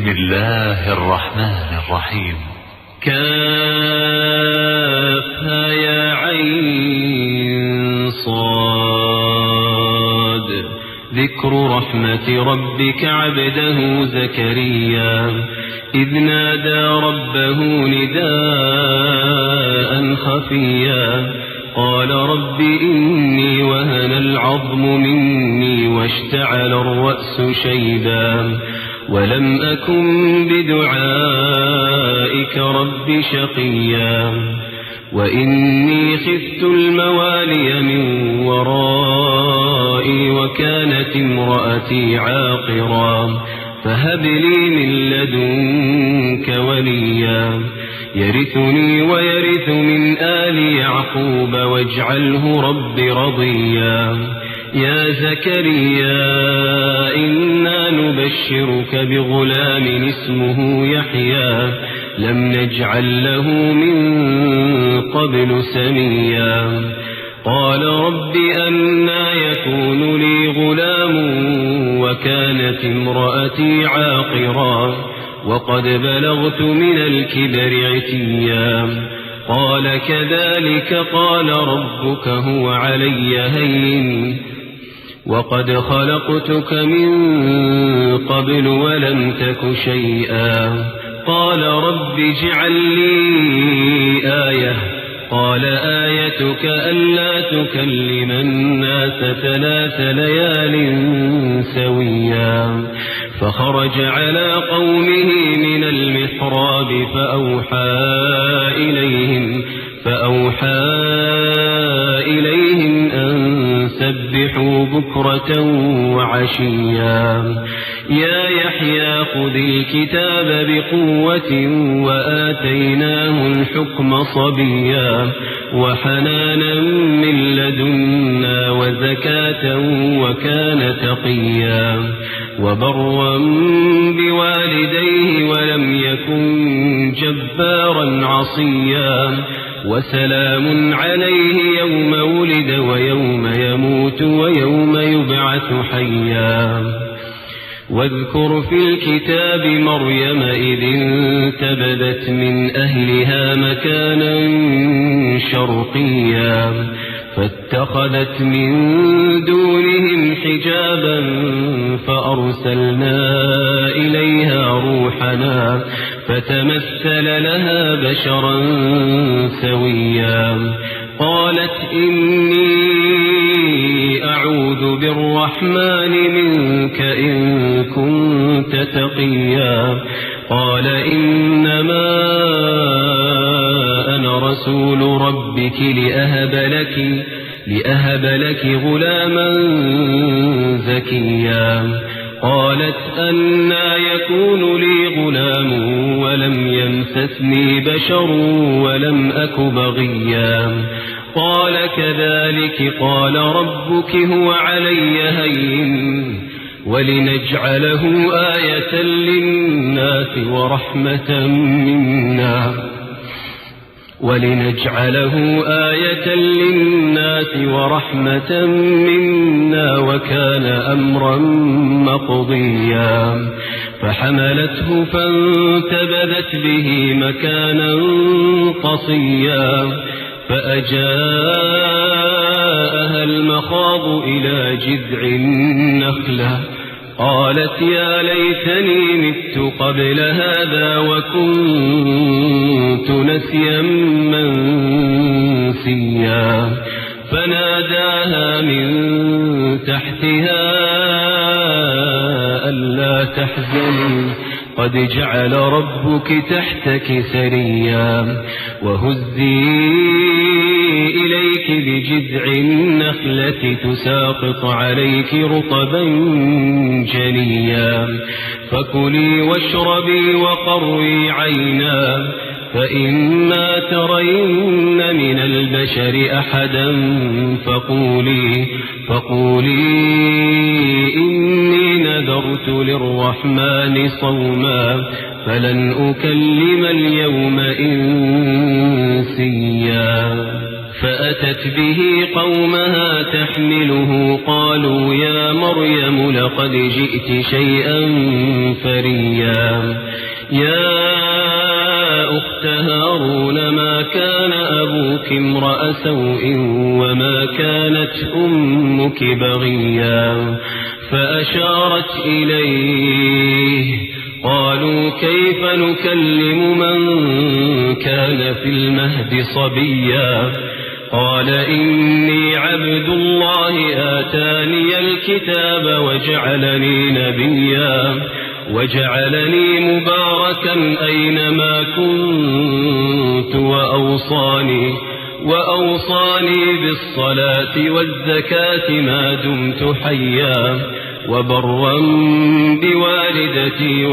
بسم الله الرحمن الرحيم. كافها يا عين صاد. ذكر رحمة ربك عبده زكريا إذ نادى ربه نداء خفيا قال رب إني وهن العظم مني واشتعل الرأس شيبا ولم أكن بدعائك رب شقيا وإني خفت الموالي من ورائي وكانت امرأتي عاقرا فهب لي من لدنك وليا يرثني ويرث من آل يعقوب واجعله رب رضيا يا زكريا إنا نبشرك بغلام اسمه يحيى لم نجعل له من قبل سميا قال رب أنى يكون لي غلام وكانت امرأتي عاقرا وقد بلغت من الكبر عتيا قال كذلك قال ربك هو علي هين وقد خلقتك من قبل ولم تك شيئا قال رب اجعل لي آية قال آيتك ألا تكلم الناس 3 ليال سويا فخرج على قومه من المحراب فأوحى إليهم أن سبحوا بكرة وعشيا يا يحيى خذ الكتاب بقوة وآتيناه الحكم صبيا وحنانا من لدنا وزكاة وكان تقيا وبرا بوالديه ولم يكن جبارا عصيا وسلام عليه يوم ولد ويوم يموت ويوم يبعث حيا واذكر في الكتاب مريم إذ انتبذت من أهلها مكانا شرقيا فاتخذت من دونهم حجابا فأرسلنا إليها روحنا فتمثل لها بشرا سويا قالت إني أعوذ بالرحمن منك إن كنت تقيا قال إنما أنا رسول ربك لأهب لك غلاما زكيا قالت أنى يكون لي غلام ولم يمسسني بشر ولم أك بغيا قال كذلك قال ربك هو علي هين ولنجعله آية للناس ورحمة منا وكان أمرا مقضيا فحملته فانتبذت به مكانا قصيا فأجاءها المخاض إلى جذع النخلة قالت يا ليتني مت قبل هذا وكنت نسيا منسيا فناداها من تحتها ألا تحزني قد جعل ربك تحتك سريا وهزي إليك بجذع النخلة تساقط عليك رطبا جنيا فكلي واشربي وقري عينا فإما ترين من البشر أحدا فقولي إني نذرت للرحمن صوما فلن أكلم اليوم إنسيا فأتت به قومها تحمله قالوا يا مريم لقد جئت شيئا فريا يا أخت هارون ما كان أبوك امرأ سوء وما كانت أمك بغيا فأشارت إليه قالوا كيف نكلم من كان في المهد صبيا قال إني عبد الله آتاني الكتاب وجعلني نبيا وجعلني مباركا أينما كنت وأوصاني بالصلاة والزكاة ما دمت حيا وبرا بوالدتي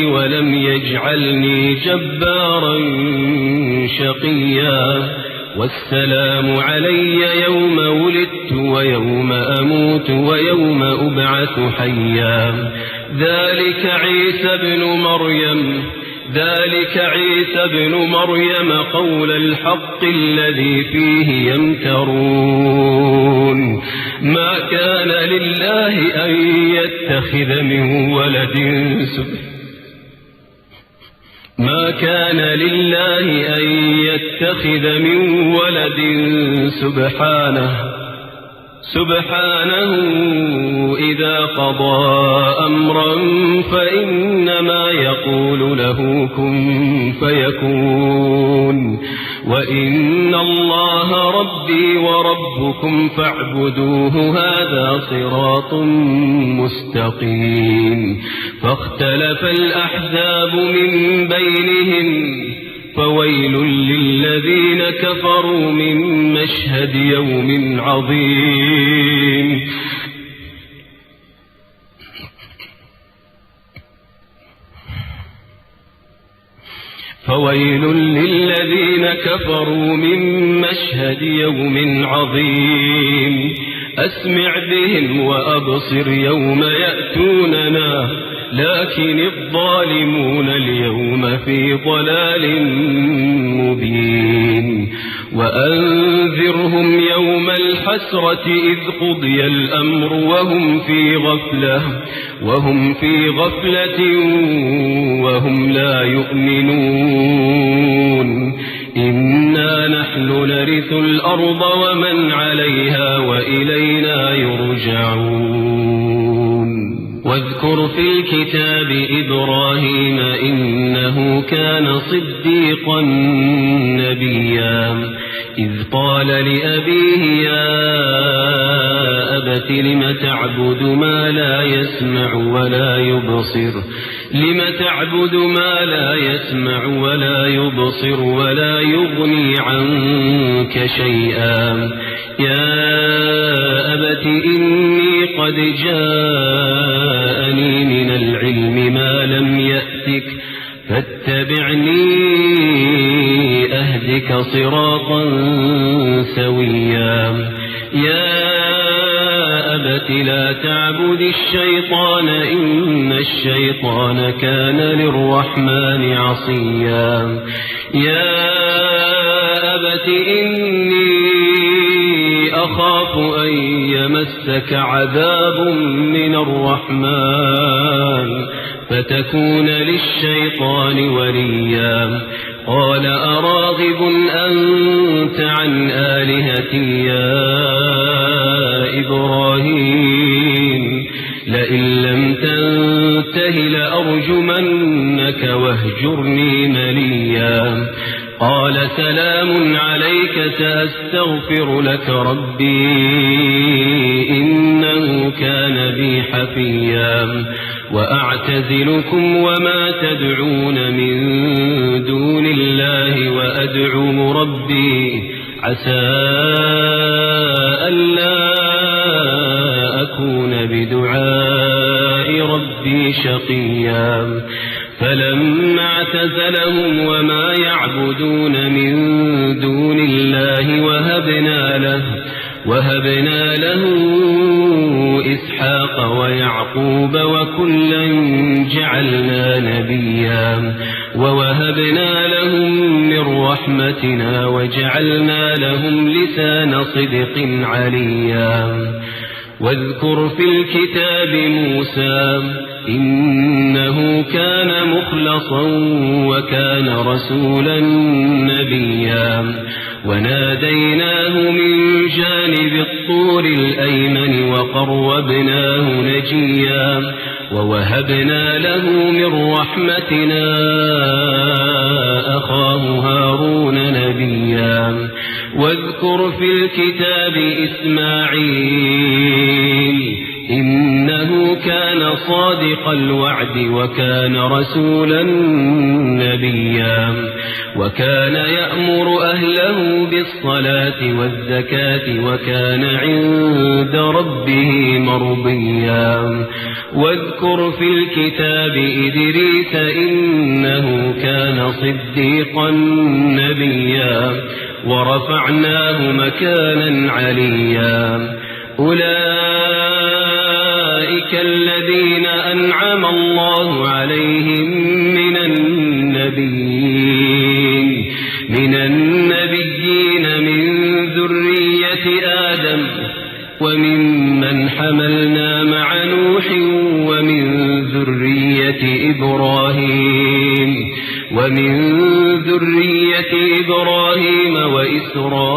ولم يجعلني جبارا شقيا والسلام علي يوم ولدت ويوم أموت ويوم أبعث حيا ذلك عيسى بن مريم قول الحق الذي فيه يمترون ما كان لله أن يتخذ من ولد سبحانه إذا قضى أمرا فإنما يقول له كن فيكون وإن الله ربي وربكم فاعبدوه هذا صراط مستقيم فاختلف الأحزاب من بينهم فويل للذين كفروا من مشهد يوم عظيم أسمع بهم وأبصر يوم يأتوننا لكن الظالمون اليوم في ضلال مبين وأنذرهم يوم الحسرة إذ قضي الأمر وهم في غفلة وهم لا يؤمنون إنا نحن نرث الأرض ومن عليها وإلينا يرجعون واذكر في الكتاب إبراهيم إنه كان صديقا نبيا إذ قال لأبيه يا أبت لم تعبد ما لا يسمع ولا يبصر ولا يغني عنك شيئا يا أبت إني قد جاءني من العلم ما لم يأتك فاتبعني أهدك صراطا سويا يا أبت لا تعبد الشيطان إن الشيطان كان للرحمن عصيا يا أبت إني أخاف أن يمسك عذاب من الرحمن فتكون للشيطان وليا قال أراغب أنت عن آلهتي يا إبراهيم لئن لم تنته لأرجمنك واهجرني مليا قال سلام عليك سأستغفر لك ربي إنه كان بي حفيا وأعتزلكم وما تدعون من دون الله وأدعو ربي عسى ألا أكون بدعاء ربي شقيا فلما اعتزلهم وما يعبدون من دون الله وهبنا له إسحاق ويعقوب وكلا جعلنا نبيا ووهبنا لهم من رحمتنا وجعلنا لهم لسان صدق عليا واذكر في الكتاب موسى إنه كان مخلصا وكان رسولا نبيا وناديناه من جانب الطور الأيمن وقربناه نجيا ووهبنا له من رحمتنا أخاه هارون نبيا واذكر في الكتاب إسماعيل إنه كان صادق الوعد وكان رسولا نبيا وكان يأمر أهله بالصلاة والزكاة وكان عند ربه مرضيا واذكر في الكتاب إدريس إنه كان صديقا نبيا ورفعناه مكانا عليا أولئك الذين أنعم الله عليهم من النبيين من ذرية آدم وممن حملنا مع نوح ومن ذرية إبراهيم وإسرائيل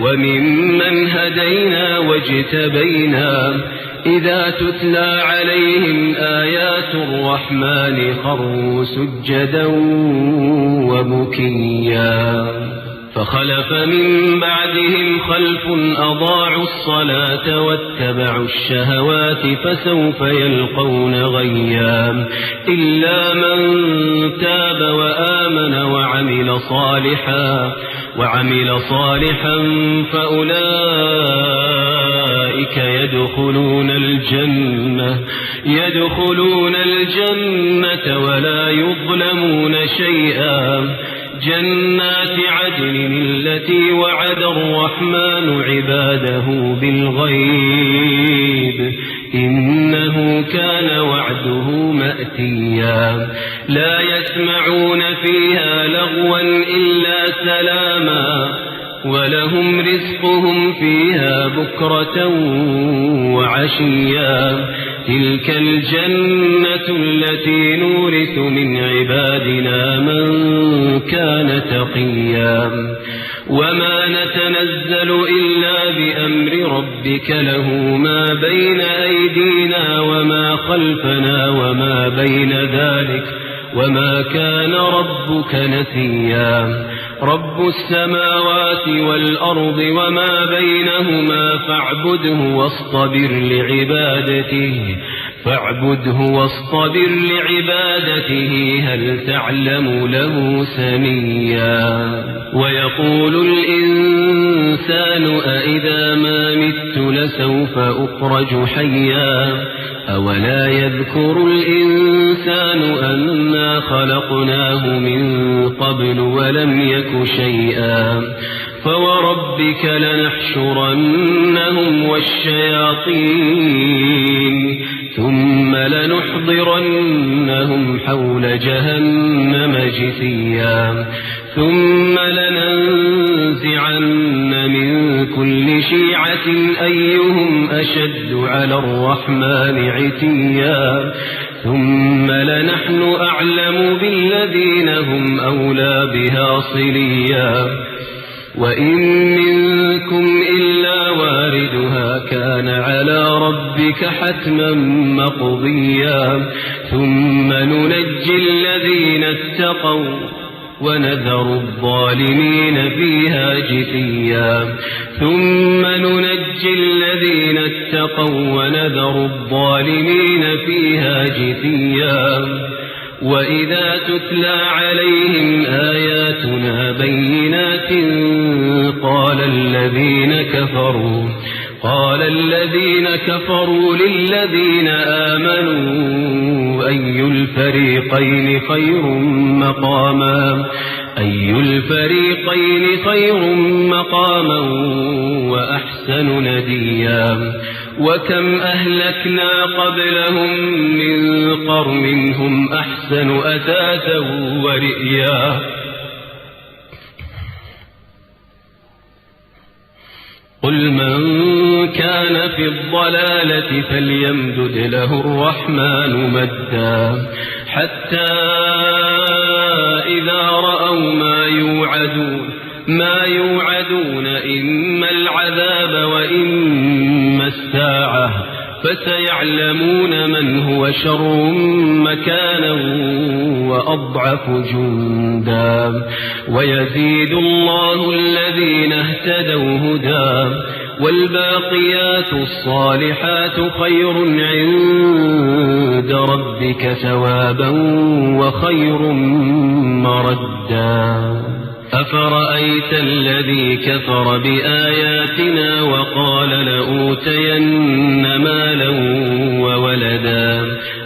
وممن هدينا واجتبينا إذا تتلى عليهم آيات الرحمن خروا سجدا وبكيا فخلف من بعدهم خلف أضاعوا الصلاة واتبعوا الشهوات فسوف يلقون غيا إلا من تاب وآمن وعمل صالحا فأولئك يدخلون الجنة ولا يظلمون شيئا جنات عدن التي وعد الرحمن عباده بالغيب إنه كان وعده مأتيا لا يسمعون فيها لغوا إلا سلاما ولهم رزقهم فيها بكرة وعشيا تلك الجنة التي نورث من عبادنا من كان تقيا وما نتنزل إلا بأمر ربك له ما بين أيدينا وما خلفنا وما بين ذلك وما كان ربك نسيا رب السماوات والأرض وما بينهما فاعبده واصطبر لعبادته هل تعلم له سميا ويقول الإنسان أإذا ما مت لسوف أخرج حيا أولا يذكر الإنسان أنا خلقناه من قبل ولم يك شيئا فوربك لنحشرنهم والشياطين ثم لنحضرنهم حول جهنم جثيا ثم لننزعن من كل شيعة أيهم أشد على الرحمن عتيا ثم لنحن أعلم بالذين هم أولى بها صليا وإن منكم إلا واردها كان على ربك حتما مقضيا ثم ننجي الذين اتقوا ونذر الظالمين فيها جثيا ثم ننجي الذين اتقوا ونذر الظالمين فيها جثيا وإذا تتلى عليهم آياتنا بينات قال الذين كفروا للذين آمنوا أي الفريقين خير مقاما أي الفريقين خير مقاما وأحسن نديا وكم أهلكنا قبلهم من قرن هم أحسن أثاثا ورئيا قل من كان في الضلالة فليمدد له الرحمن مدا حتى إذا رأوا ما يوعدون إما العذاب وإما الساعة فسيعلمون من هو شر مكانا وأضعف جندا ويزيد الله الذين اهتدوا هدى والباقيات الصالحات خير عند ربك ثوابا وخير مردا أفرأيت الذي كفر بآياتنا وقال لأوتين مالا وولدا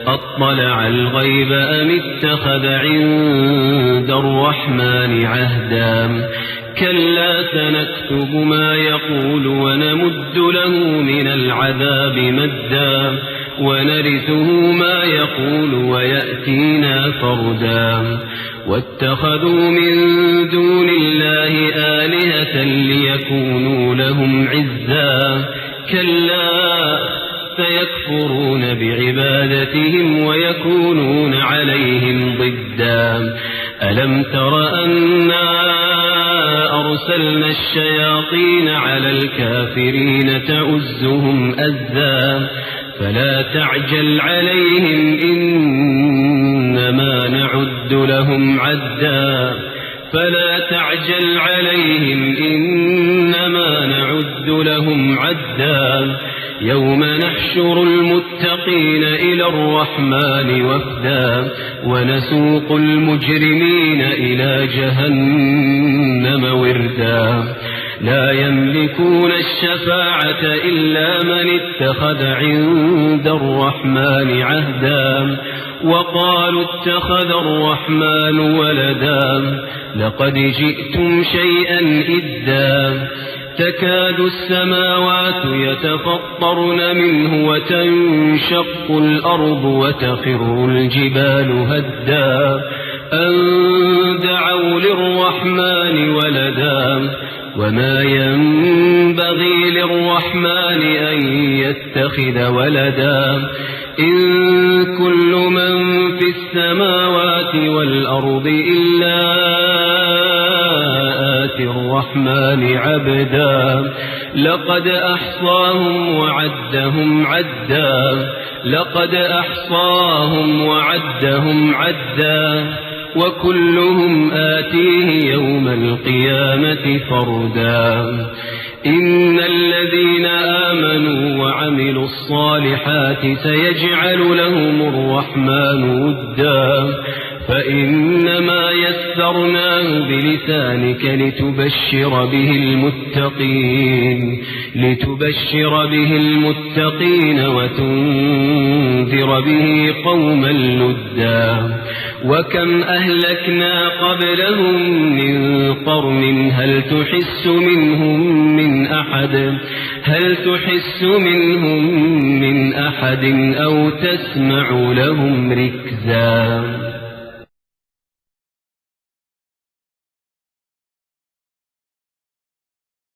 أطلع الغيب أم اتخذ عند الرحمن عهدا كلا سنكتب ما يقول ونمد له من العذاب مدا ونرثه ما يقول ويأتينا فردا واتخذوا من دون الله آلهة ليكونوا لهم عزا كلا سيكفرون بعبادتهم ويكونون عليهم ضدا ألم تر أنا أرسلنا الشياطين على الكافرين تعزهم أزا فلا تعجل عليهم إنما نعد لهم عدا يوم نحشر المتقين إلى الرحمن وفدا ونسوق المجرمين إلى جهنم وردا لا يملكون الشفاعة إلا من اتخذ عند الرحمن عهدا وقالوا اتخذ الرحمن ولدا لقد جئتم شيئا إدا تكاد السماوات يتفطرن منه وتنشق الأرض وتخر الجبال هدا أن دعوا للرحمن ولدا وما ينبغي للرحمن أن يتخذ ولدا إن كل من في السماوات والأرض إلا آتي الرحمن عبدا لقد أحصاهم وعدهم عدا وكلهم آتيه يوم القيامة فردا إن الذين آمنوا وعملوا الصالحات سيجعل لهم الرحمن ودا فإنما يسرناه بلسانك لتبشر به المتقين وتنذر به قوما لدا وكم أهلكنا قبلهم من قرن هل تحس منهم من أحد أو تسمع لهم ركزا